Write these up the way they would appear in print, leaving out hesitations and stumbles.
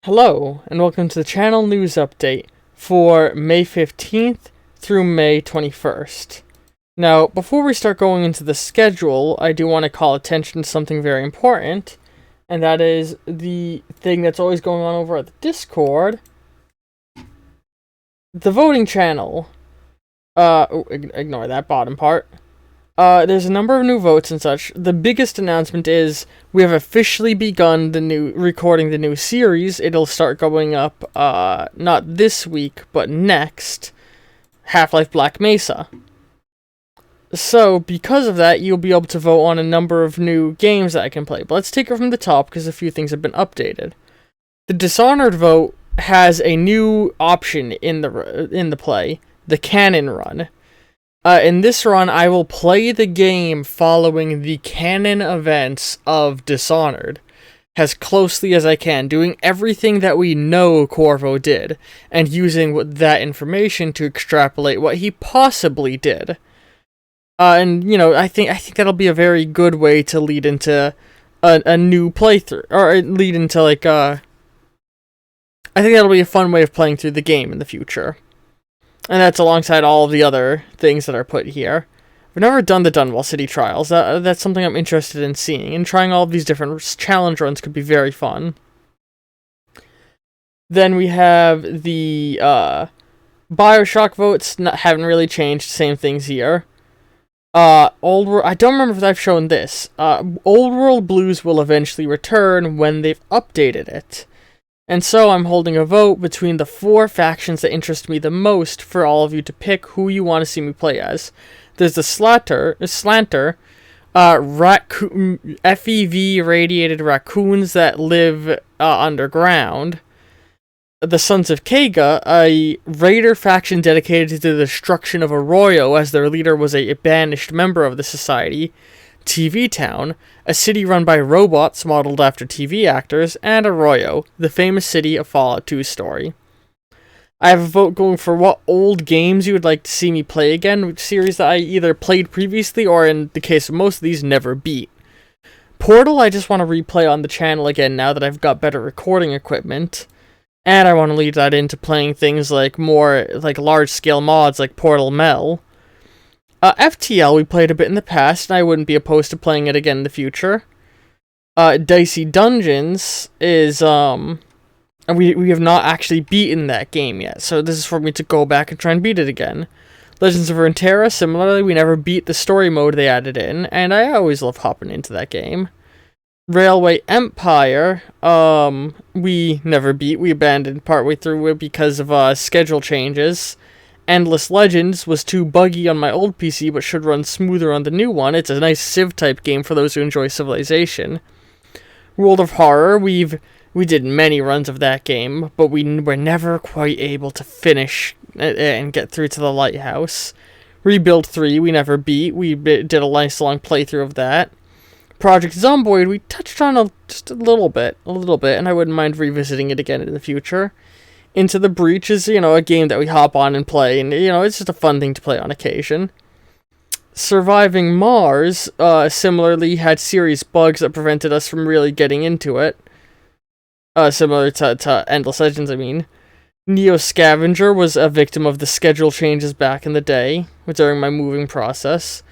Hello, and welcome to the channel news update for May 15th through May 21st. Now, before we start going into the schedule, I do want to call attention to something very important, and that is the thing that's always going on over at the Discord, the voting channel. Ignore that bottom part. There's a number of new votes and such. The biggest announcement is we have officially begun recording the new series. It'll start going up, not this week, but next. Half-Life Black Mesa. So, because of that, you'll be able to vote on a number of new games that I can play. But let's take it from the top, because a few things have been updated. The Dishonored vote has a new option in the play, the canon run. In this run, I will play the game following the canon events of Dishonored as closely as I can, doing everything that we know Corvo did, and using that information to extrapolate what he possibly did. And, you know, I think that'll be a very good way to lead into a new playthrough, or lead into, like, I think that'll be a fun way of playing through the game in the future. And that's alongside all of the other things that are put here. I've never done the Dunwall City Trials. That's something I'm interested in seeing. And trying all of these different challenge runs could be very fun. Then we have the Bioshock Votes. Haven't really changed. Same things here. I don't remember if I've shown this. Old World Blues will eventually return when they've updated it. And so I'm holding a vote between the 4 factions that interest me the most for all of you to pick who you want to see me play as. There's the Slanter, FEV radiated raccoons that live underground. The Sons of Kega, a raider faction dedicated to the destruction of Arroyo, as their leader was a banished member of the society. TV Town, a city run by robots modeled after TV actors, and Arroyo, the famous city of Fallout 2's story. I have a vote going for what old games you would like to see me play again, series that I either played previously or, in the case of most of these, never beat. Portal I just want to replay on the channel again now that I've got better recording equipment, and I want to lead that into playing things like more like large-scale mods like Portal Mel. FTL we played a bit in the past, and I wouldn't be opposed to playing it again in the future. Dicey Dungeons is, and we have not actually beaten that game yet, so this is for me to go back and try and beat it again. Legends of Runeterra, similarly, we never beat the story mode they added in, and I always love hopping into that game. Railway Empire, we never beat, we abandoned partway through it because of, schedule changes. Endless Legends was too buggy on my old PC, but should run smoother on the new one. It's a nice Civ-type game for those who enjoy Civilization. World of Horror, we did many runs of that game, but we were never quite able to finish and get through to the Lighthouse. Rebuild 3, we never beat. We did a nice long playthrough of that. Project Zomboid, we touched on just a little bit, and I wouldn't mind revisiting it again in the future. Into the Breach is, you know, a game that we hop on and play, and, you know, it's just a fun thing to play on occasion. Surviving Mars, similarly, had serious bugs that prevented us from really getting into it. Similar to Endless Legends, I mean. Neo Scavenger was a victim of the schedule changes back in the day, during my moving process.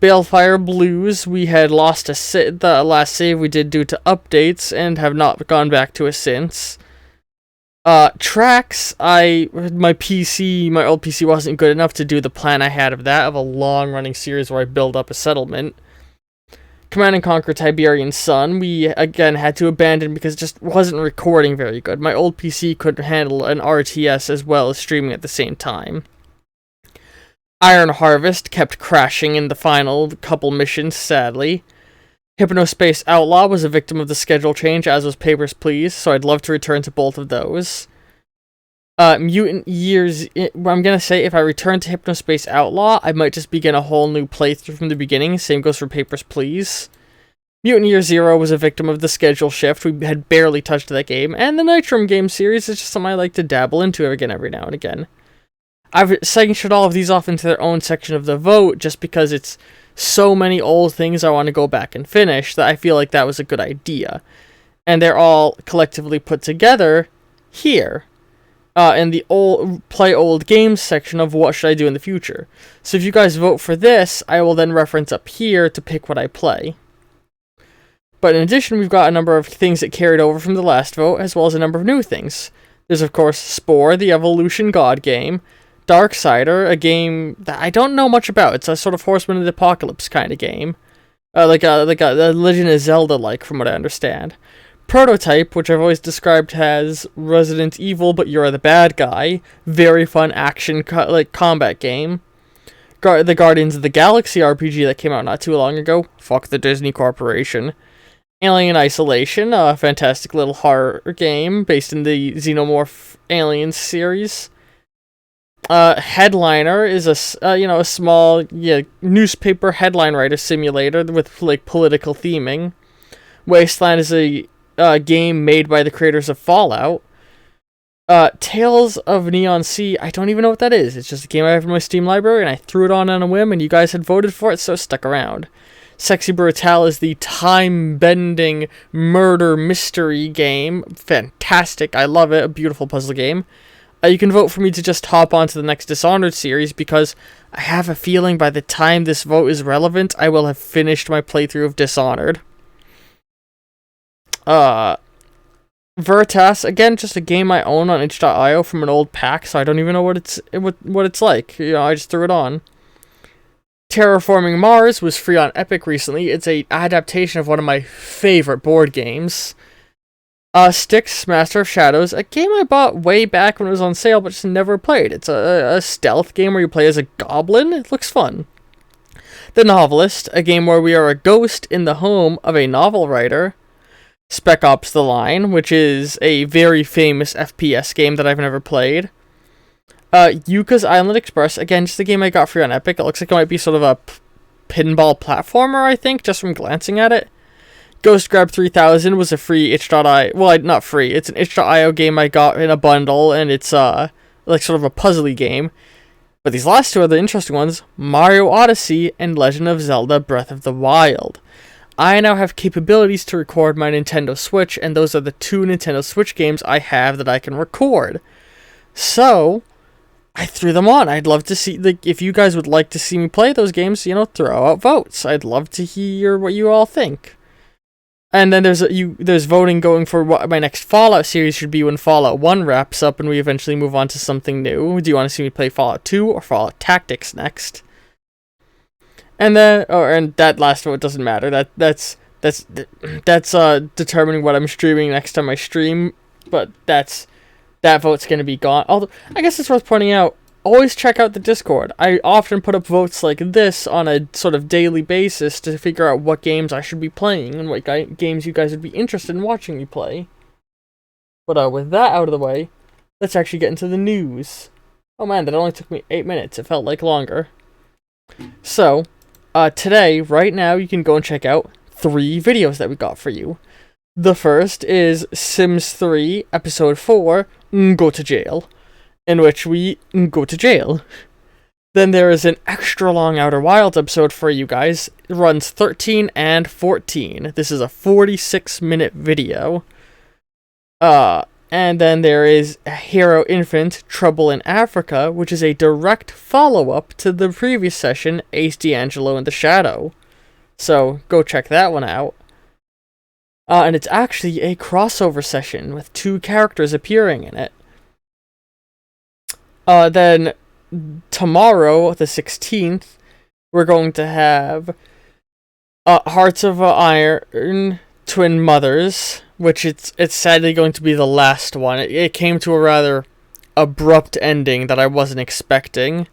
Balefire Blues, we had lost the last save we did due to updates, and have not gone back to it since. Tracks, my old PC wasn't good enough to do the plan I had of a long-running series where I build up a settlement. Command & Conquer Tiberian Sun, we again had to abandon because it just wasn't recording very good. My old PC couldn't handle an RTS as well as streaming at the same time. Iron Harvest kept crashing in the final couple missions, sadly. Hypnospace Outlaw was a victim of the schedule change, as was Papers, Please, so I'd love to return to both of those. Mutant Years, I'm gonna say if I return to Hypnospace Outlaw, I might just begin a whole new playthrough from the beginning, same goes for Papers, Please. Mutant Year Zero was a victim of the schedule shift, we had barely touched that game, and the Nitrum game series is just something I like to dabble into again every now and again. I've sectioned all of these off into their own section of the vote, just because it's so many old things I want to go back and finish that I feel like that was a good idea. And they're all collectively put together here. In the play old games section of what should I do in the future. So if you guys vote for this, I will then reference up here to pick what I play. But in addition, we've got a number of things that carried over from the last vote, as well as a number of new things. There's of course Spore, the Evolution God game, Darksider, a game that I don't know much about. It's a sort of Horseman of the Apocalypse kind of game, like a Legend of Zelda like, from what I understand. Prototype, which I've always described as Resident Evil, but you're the bad guy. Very fun action combat game. The Guardians of the Galaxy RPG that came out not too long ago. Fuck the Disney Corporation. Alien Isolation, a fantastic little horror game based in the Xenomorph Aliens series. Headliner is a small newspaper headline writer simulator with like political theming. Wasteland is a game made by the creators of Fallout. Tales of Neon Sea, I don't even know what that is. It's just a game I have in my Steam library, and I threw it on a whim, and you guys had voted for it, so stuck around. Sexy Brutale is the time-bending murder mystery game. Fantastic, I love it, a beautiful puzzle game. You can vote for me to just hop on to the next Dishonored series, because I have a feeling by the time this vote is relevant, I will have finished my playthrough of Dishonored. Veritas, again, just a game I own on itch.io from an old pack, so I don't even know what it's like. I just threw it on. Terraforming Mars was free on Epic recently. It's an adaptation of one of my favorite board games. Styx, Master of Shadows, a game I bought way back when it was on sale, but just never played. It's a stealth game where you play as a goblin. It looks fun. The Novelist, a game where we are a ghost in the home of a novel writer. Spec Ops: The Line, which is a very famous FPS game that I've never played. Yuka's Island Express, again, just a game I got free on Epic. It looks like it might be sort of a pinball platformer, I think, just from glancing at it. Ghost Grab 3000 was a free itch.io, well, not free, it's an itch.io game I got in a bundle, and it's like sort of a puzzly game. But these last two are the interesting ones, Mario Odyssey and Legend of Zelda Breath of the Wild. I now have capabilities to record my Nintendo Switch, and those are the two Nintendo Switch games I have that I can record. So, I threw them on. I'd love to see, if you guys would like to see me play those games, throw out votes. I'd love to hear what you all think. And then there's voting going for what my next Fallout series should be when Fallout 1 wraps up and we eventually move on to something new. Do you want to see me play Fallout 2 or Fallout Tactics next? And then, and that last vote doesn't matter. That's determining what I'm streaming next time I stream. But that vote's gonna be gone. Although I guess it's worth pointing out, always check out the Discord. I often put up votes like this on a sort of daily basis to figure out what games I should be playing and what games you guys would be interested in watching me play. But with that out of the way, let's actually get into the news. Oh man, that only took me 8 minutes. It felt like longer. So, today, right now, you can go and check out 3 videos that we got for you. The first is Sims 3, Episode 4, Go to Jail, in which we go to jail. Then there is an extra long Outer Wilds episode for you guys. It runs 13 and 14. This is a 46-minute video. And then there is Hero Infant, Trouble in Africa, which is a direct follow-up to the previous session, Ace D'Angelo and the Shadow. So, go check that one out. And it's actually a crossover session with 2 characters appearing in it. Then, tomorrow, the 16th, we're going to have Hearts of Iron, Twin Mothers, which it's sadly going to be the last one. It came to a rather abrupt ending that I wasn't expecting.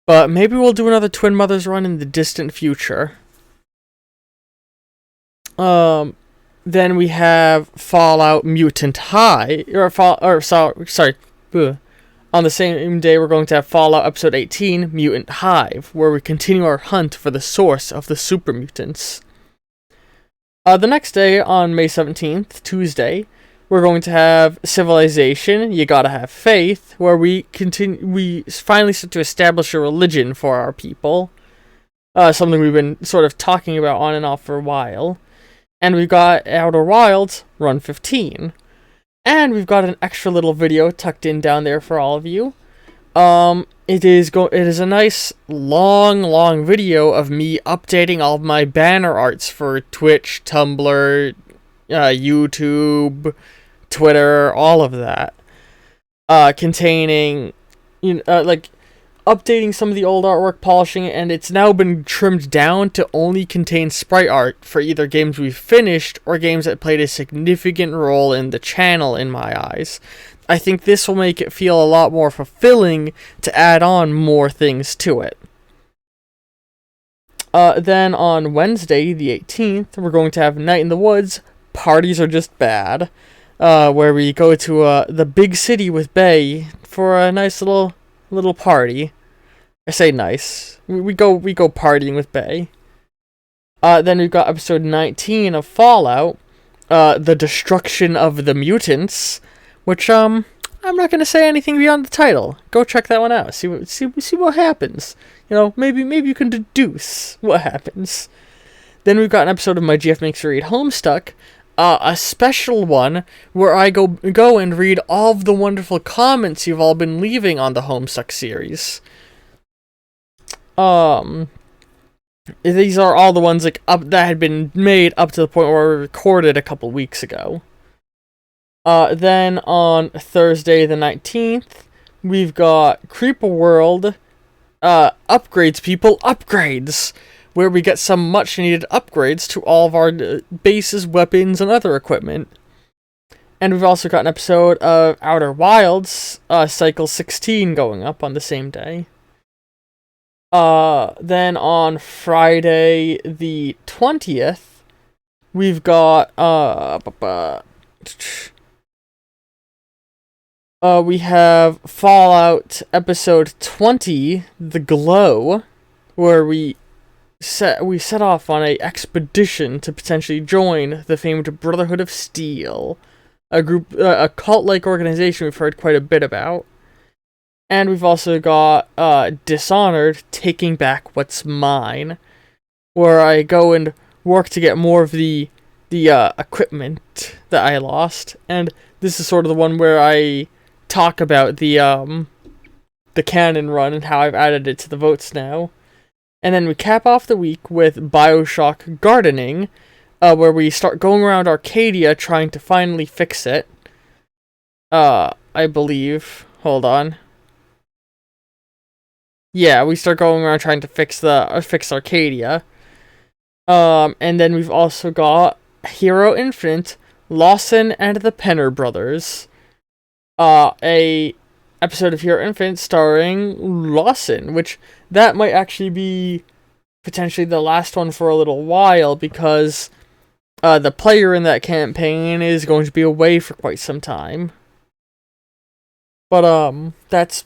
But maybe we'll do another Twin Mothers run in the distant future. Then we have Fallout Mutant High, on the same day, we're going to have Fallout Episode 18, Mutant Hive, where we continue our hunt for the source of the super mutants. The next day, on May 17th, Tuesday, we're going to have Civilization, You Gotta Have Faith, where we finally start to establish a religion for our people. Something we've been sort of talking about on and off for a while. And we've got Outer Wilds, Run 15. And we've got an extra little video tucked in down there for all of you. It is a nice long video of me updating all of my banner arts for Twitch, Tumblr, YouTube, Twitter, all of that. Containing, like, updating some of the old artwork, polishing it, and it's now been trimmed down to only contain sprite art for either games we've finished or games that played a significant role in the channel, in my eyes. I think this will make it feel a lot more fulfilling to add on more things to it. Then on Wednesday, the 18th, we're going to have Night in the Woods, Parties Are Just Bad, where we go to the big city with Bay for a nice little party. I say nice. We go partying with Bay. Then we've got episode 19 of Fallout, The Destruction of the Mutants, which I'm not gonna say anything beyond the title. Go check that one out. See what happens. Maybe you can deduce what happens. Then we've got an episode of My GF Makes You Read Homestuck, a special one where I go and read all of the wonderful comments you've all been leaving on the Homestuck series. These are all the ones that had been made up to the point where I recorded a couple weeks ago. Then on Thursday the 19th, we've got Creeper World, upgrades, where we get some much needed upgrades to all of our bases, weapons, and other equipment. And we've also got an episode of Outer Wilds, Cycle 16 going up on the same day. Then on Friday the 20th, we've got, we have Fallout episode 20, The Glow, where we set off on a expedition to potentially join the famed Brotherhood of Steel, a cult-like organization we've heard quite a bit about. And we've also got Dishonored, Taking Back What's Mine, where I go and work to get more of the equipment that I lost. And this is sort of the one where I talk about the canon run and how I've added it to the votes now. And then we cap off the week with Bioshock Gardening, where we start going around Arcadia trying to finally fix it. I believe. Hold on. Yeah, we start going around trying to fix Arcadia. And then we've also got Hero Infinite, Lawson and the Penner Brothers. A episode of Hero Infinite starring Lawson, which that might actually be potentially the last one for a little while, because the player in that campaign is going to be away for quite some time. But that's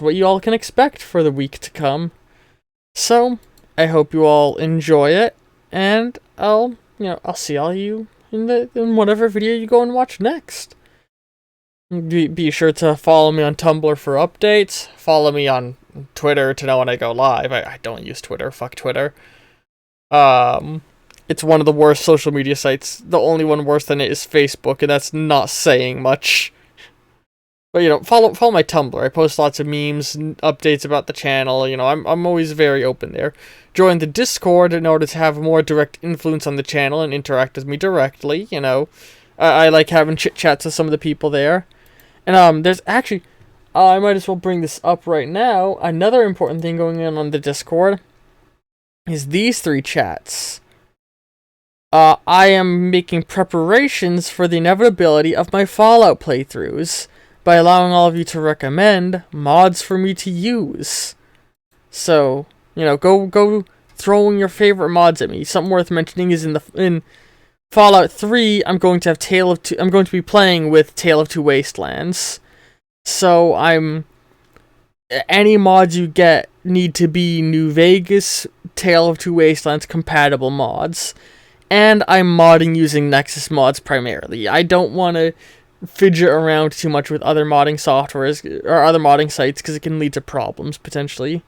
what you all can expect for the week to come. So I hope you all enjoy it, and I'll see all you in whatever video you go and watch next. Be sure to follow me on Tumblr for updates. Follow me on Twitter to know when I go live. I don't use Twitter. Fuck Twitter. It's one of the worst social media sites. The only one worse than it is Facebook, and that's not saying much. But follow my Tumblr. I post lots of memes and updates about the channel. I'm always very open there. Join the Discord in order to have more direct influence on the channel and interact with me directly. I like having chit chats with some of the people there. And there's actually, I might as well bring this up right now. Another important thing going on the Discord is these 3 chats. I am making preparations for the inevitability of my Fallout playthroughs by allowing all of you to recommend mods for me to use. So, go throwing your favorite mods at me. Something worth mentioning is in Fallout 3, I'm going to be playing with Tale of Two Wastelands. So any mods you get need to be New Vegas Tale of Two Wastelands compatible mods. And I'm modding using Nexus mods primarily. I don't want to fidget around too much with other modding softwares or other modding sites because it can lead to problems potentially.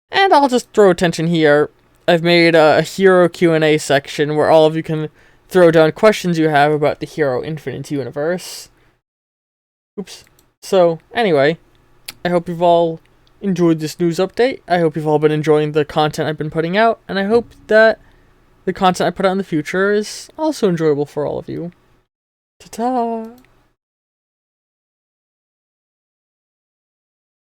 And I'll just throw attention here. I've made a Hero Q&A section where all of you can throw down questions you have about the Hero Infinite universe. Oops. So, anyway, I hope you've all enjoyed this news update. I hope you've all been enjoying the content I've been putting out, and I hope that the content I put out in the future is also enjoyable for all of you. Ta-ta!